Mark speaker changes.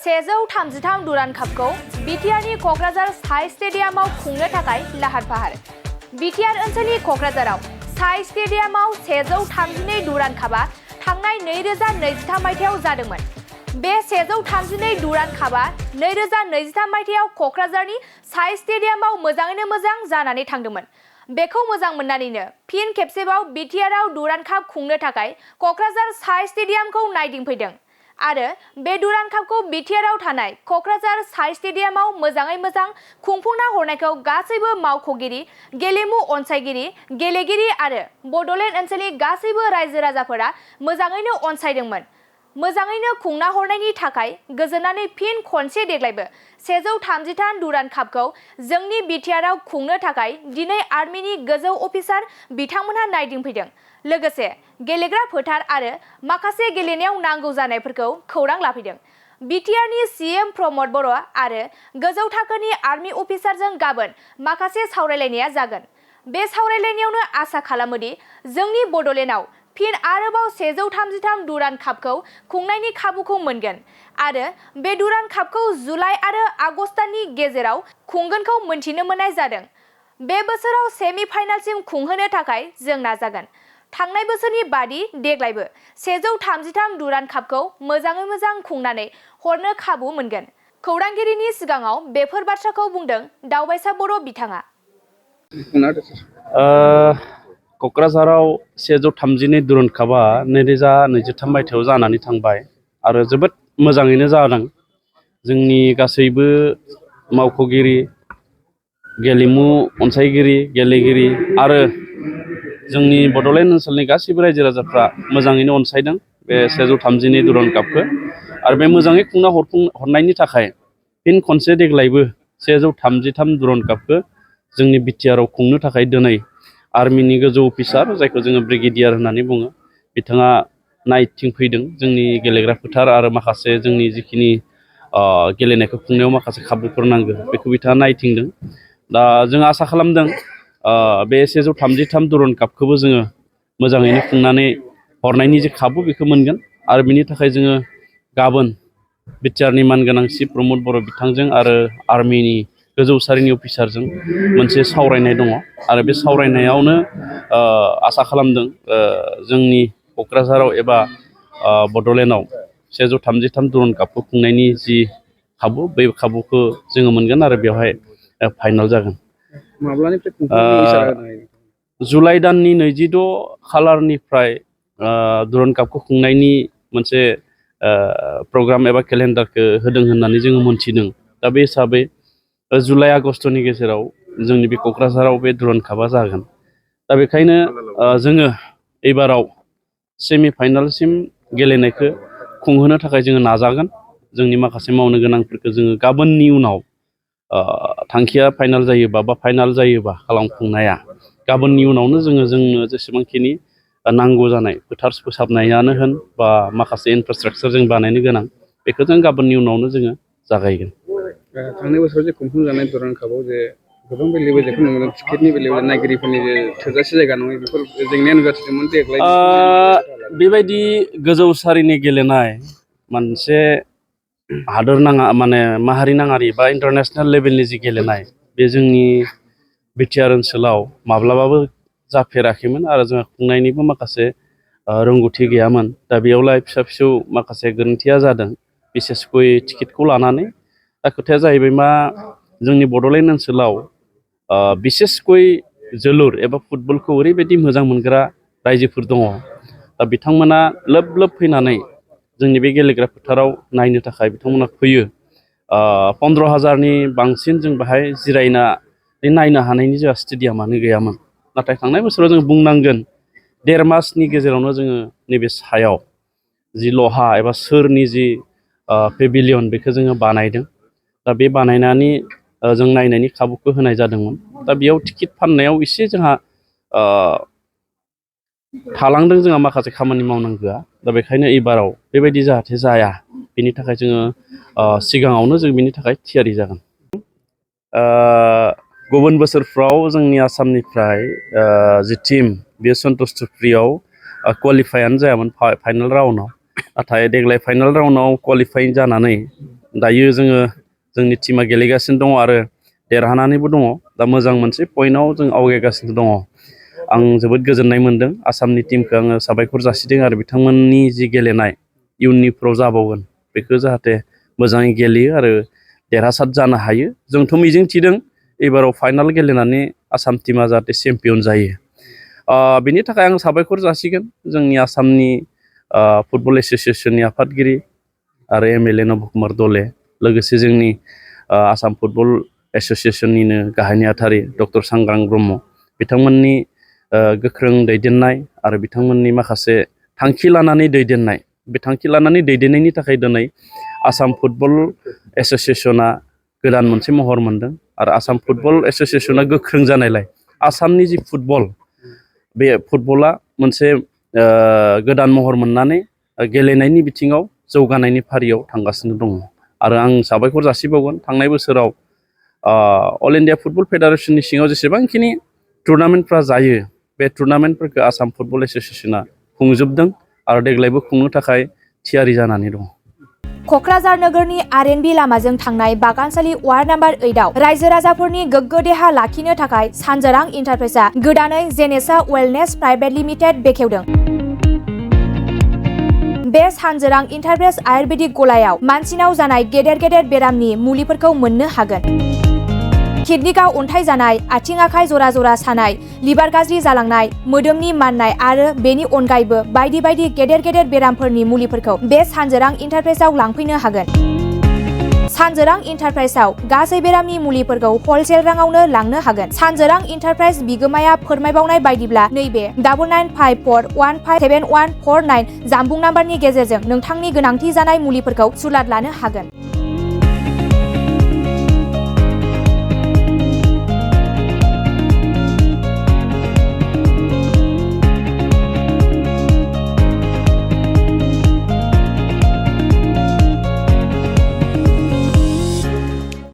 Speaker 1: 133 Durand कापखौ बिटिआरनि क'क्राझार साइ स्टेडियामाव खुंनो थाखाय लाहार फाहार। बिटिआर ओनसोलनि क'क्राझाराव साइ स्टेडियामाव 132 दुरान्ड कापआ थांनाय 2023 मायथाइयाव जादोंमोन। बे 132 दुरान्ड कापआ 2023 मायथाइयाव क'क्राझारनि साइ स्टेडियामाव मोजाङैनो मोजां जानानै थांदोंमोन। बेखौ मोजां मोननानैनो फिन खेबसेबाव बिटिआरआव दुरान्ड काप खुंनो थाखाय क'क्राझार साइ स्टेडियामखौ नायदिंफैदों आरो बे दुरान्ड कापखौ बिटिआरआव थानाय क'क्राझार साइ स्टेडियामाव मोजाङै मोजां खुंफुंना हरनायखौ गासैबो मावख'गिरि, गेलेमु अनसायगिरि, गेलेगिरि आरो बड'लेण्ड ओनसोलनि गासैबो रायजो राजाफोरा मोजाङैनो अनसायदोंमोन। मोजाङैनो खुंना हरनायनि थाखाय गोजोननानै फिन खनसे देग्लायबो 133 दुरान्ड कापखौ जोंनि बिटिआरआव खुंनो थाखाय दिनै आर्मिनि गोजौ अफिसार बिथांमोनहा नायदिंफैदों। लोगोसे गेलेग्रा फोथार आरो माखासे गेलेनायाव नांगौ जानायफोरखौ खौरां लाफैदों। बिटिआरनि सीएम प्रमद बर' आरो गोजौ थाखोनि आर्मी अफिसारजों गाबोन माखासे सावरायलायनाया जागोन। बे सावरायलायनायावनो आसा खालामोदि जोंनि बड'लेण्डआव फिन आरोबाव 133 दुरान्ड कापखौ खुंनायनि खाबुखौ मोनगोन आरो बे दुरान्ड कापखौ जुलाइ आरो आगस्तनि गेजेराव खुंगोनखौ मोनथिनो मोननाय जादों। बे बोसोराव सेमि फाइनालसिम खुंहोनो थाखाय जों नाजागोन। थांनाय बोसोरनि बादि देग्लायबो 133 दुरान्ड कापखौ मोजाङै मोजां खुंनानै हरनो खाबु मोनगोन। खौरांगिरिनि सिगाङाव बेफोर बाथ्राखौ बुंदों दावबायसा बर' बिथाङा।
Speaker 2: क'क्राझाराव 132 दुरान्ड कापआ 2023 मायथाइयाव जानानै थांबाय आरो जोबोद मोजाङैनो जादों। जोंनि गासैबो मावख'गिरि, गेलेमु अनसायगिरि, गेलेगिरि आरो जोंनि बड'लेण्ड ओनसोलनि गासैबो रायजो राजाफ्रा मोजाङैनो अनसायदों बे 132 दुरान्ड कापखौ आरो बे मोजाङै खुंना हरनायनि थाखाय फिन खनसे देग्लायबो 133 दुरान्ड कापखौ जोंनि बिटिआरआव खुंनो थाखाय दिनै आर्मिनि गोजौ अफिसार जायखौ जोङो ब्रिगेडियार होननानै बुङो बिथाङा नायथिंफैदों जोंनि गेलेग्रा फोथार आरो माखासे जोंनि जिखिनि गेलेनायखौ खुंनायाव माखासे खाबुफोर नांगौ बेखौ बिथाङा नायथिंदों। दा जों आसा खालामदों बे 133 दुरान्ड कापखौबो जोङो मोजाङैनो खुंनानै हरनायनि जे खाबु बेखौ मोनगोन आरो बिनि थाखाय जोङो गाबोन बिटिआरनि मानगोनां चिफ प्रमद बर' बिथांजों आरो आर्मिनि गोजौ सारिनि अफिसारजों मोनसे सावरायनाय दङ आरो बे सावरायनायावनो आसा खालामदों जोंनि क'क्राझाराव एबा बड'लेण्डआव 133 दुरान्ड कापखौ खुंनायनि जि खाबु बे खाबुखौ जोङो मोनगोन आरो बेवहाय फाइनाल जागोन। जुलाइ दाननि 26 खालारनिफ्राय दुरान्ड कापखौ खुंनायनि मोनसे प्रग्राम एबा केलेन्डारखौ होदों होननानै जोङो मोनथिदों। दा बे हिसाबै जुलाइ आगस्तनि गेजेराव जोंनि बे क'क्राझाराव बे दुरान्ड कापआ जागोन। दा बेखायनो जोङो एबाराव सेमि फाइनालसिम गेलेनायखौ खुंहोनो थाखाय जोङो नाजागोन। जोंनि माखासे मावनो गोनांफोरखौ जोङो गाबोननि उनाव थांखिया फाइनाल जायोबा बा फाइनाल जायोबा खालामफुंनाया गाबोननि उनावनो जोंनो जेसेबांखिनि नांगौ जानाय फोथार फोसाबनायानो होन बा माखासे इनफ्रास्ट्राक्चार जों बानायनो गोनां बेखौ जों गाबोननि उनावनो जोङो जागायगोन।
Speaker 3: थांनाय बोसोराव जे खुंफुंजानाय दुरान्ड कापआव जे गोबां बेले-बेजेखौ नुनो मोनो टिकेटनि बेले-बेजे नायगिरिफोरनि जे थोजासे जायगा नङै बेफोर जेंनाया नुजाथिदोंमोन देग्लाय
Speaker 2: बेबायदि गोजौ सारिनि गेलेनाय मोनसे हादोर नाङा माने माहारि नाङारि बा इन्टारनेसनेल लेभेलनि जि गेलेनाय बे जोंनि बिटिआर ओनसोलाव माब्लाबाबो जाफेराखैमोन आरो जोंहा खुंनायनिबो माखासे रोंगौथि गैयामोन। दा बेयावलाय फिसा फिसौ माखासे गोरोन्थिया जादों बिसेसकय टिकेटखौ लानानै। दा खोथाया जाहैबाय मा जोंनि बड'लेण्ड ओनसोलाव बिसेसकय जोलुर एबा फुटबलखौ ओरैबायदि मोजां मोनग्रा रायजोफोर दङ। दा बिथांमोना लोब लोब फैनानै जोंनि बे गेलेग्रा फोथाराव नायनो थाखाय बिथांमोना फैयो। 15,000नि बांसिन जों बेहाय जिरायनानै नायनो हानायनि जोंहा स्टेडियामानो गैयामोन। नाथाय थांनाय बोसोराव जों बुंनांगोन 1.5 मासनि गेजेरावनो जोङो नैबे सायाव जि लहा एबा सोरनि जि पेभिलियन बेखौ जोङो बानायदों। दा बे बानायनानै जों नायनायनि खाबुखौ होनाय जादोंमोन। दा बेयाव टिकेट फाननायाव एसे जोंहा थालांदों जोंहा माखासे खामानि मावनांगौआ। दा बेखायनो एबाराव बेबायदि जाहाथे जाया बेनि थाखाय जोङो सिगाङावनो जों बेनि थाखाय थियारि जागोन। गुबुन बोसोरफ्राव जोंनि आसामनिफ्राय जि टिम बेयो सन्तोष ट्रफियाव क्वालिफायानो जायामोन फाइनाल राउन्डआव। नाथाय देग्लाय फाइनाल राउन्डआव क्वालिफाइ जानानै दायो जोङो जोंनि टिमा गेलेगासिनो दङ आरो देरहानानैबो दङ। दा मोजां मोनसे पइन्टआव जों आवगायगासिनो दङ। आं जोबोद गोजोननाय मोनदों। आसामनि टिमखौ आङो साबायखर जासिदों आरो बिथांमोननि जि गेलेनाय इयुननिफ्राव जाबावगोन बेखौ जाहाथे मोजाङै गेलेयो आरो देरहासार जानो हायो। जोंथ' मिजिंथिदों एबाराव फाइनाल गेलेनानै आसाम टिमा जाहाथे चेम्पियन जायो। बिनि थाखाय आं साबायखर जासिगोन जोंनि आसामनि फुटबल एस'सियेसननि आफादगिरि आरो MLA नबकुमार दले, लोगोसे जोंनि आसाम फुटबल एस'सियेसननिनो गाहाय नेहाथारि डक्टर सांग्रां ब्रह्म, बिथांमोननि गोख्रों दैदेननाय आरो बिथांमोननि माखासे थांखि लानानै दैदेननाय, बे थांखि लानानै दैदेननायनि थाखाय दिनै आसाम फुटबल एस'सियेसना गोदान मोनसे महर मोनदों आरो आसाम फुटबल एस'सियेसना गोख्रों जानायलाय आसामनि जि फुटबल, बे फुटबला मोनसे गोदान महर मोननानै गेलेनायनि बिथिङाव जौगानायनि फारियाव थांगासिनो दङ। आरो आं साबायखर जासिबावगोन थांनाय बोसोराव अल इन्डिया फुटबल फेडारेसननि सिङाव जेसेबांखिनि टुर्नामेन्टफ्रा जायो बे टुर्नामेन्टफोरखौ आसाम फुटबल एस'सियेसना खुंजोबदों आरो देग्लायबो खुंनो थाखाय थियारि जानानै दङ।
Speaker 1: क'क्राझार नोगोरनि R&B लामाजों थांनाय बागानसालि वार्ड नाम्बार 8आव रायजो राजाफोरनि गोग्गो देहा लाखिनो थाखाय सानजोरां इन्टारप्राइजआ गोदानै जेनेसा वेलनेस प्राइभेट लिमिटेड बेखेवदों। बे सानजोरां इन्टारप्राइज आयुर्वेदिक गलायाव मानसिनाव जानाय गेदेर गेदेर बेरामनि मुलिफोरखौ मोननो हागोन। किडनिकआव अन्थाइ जानाय, आथिं आखाइ जरा जरा सानाय, लिभार गाज्रि जालांनाय, मोदोमनि माननाय आरो बेनि अनगायैबो बायदि बायदि गेदेर गेदेर बेरामफोरनि मुलिफोरखौ बे सानजोरां इन्टारप्राइजआव लांफैनो हागोन। सानजोरां इन्टारप्राइजआव गासै बेरामनि मुलिफोरखौ हलसेल राङावनो लांनो हागोन। सानजोरां इन्टारप्राइज बिगोमाया फोरमायबावनाय बायदिब्ला नैबे 9954157149 जानबुं नाम्बारनि गेजेरजों नोंथांनि गोनांथि जानाय मुलिफोरखौ सुलाद लानो हागोन।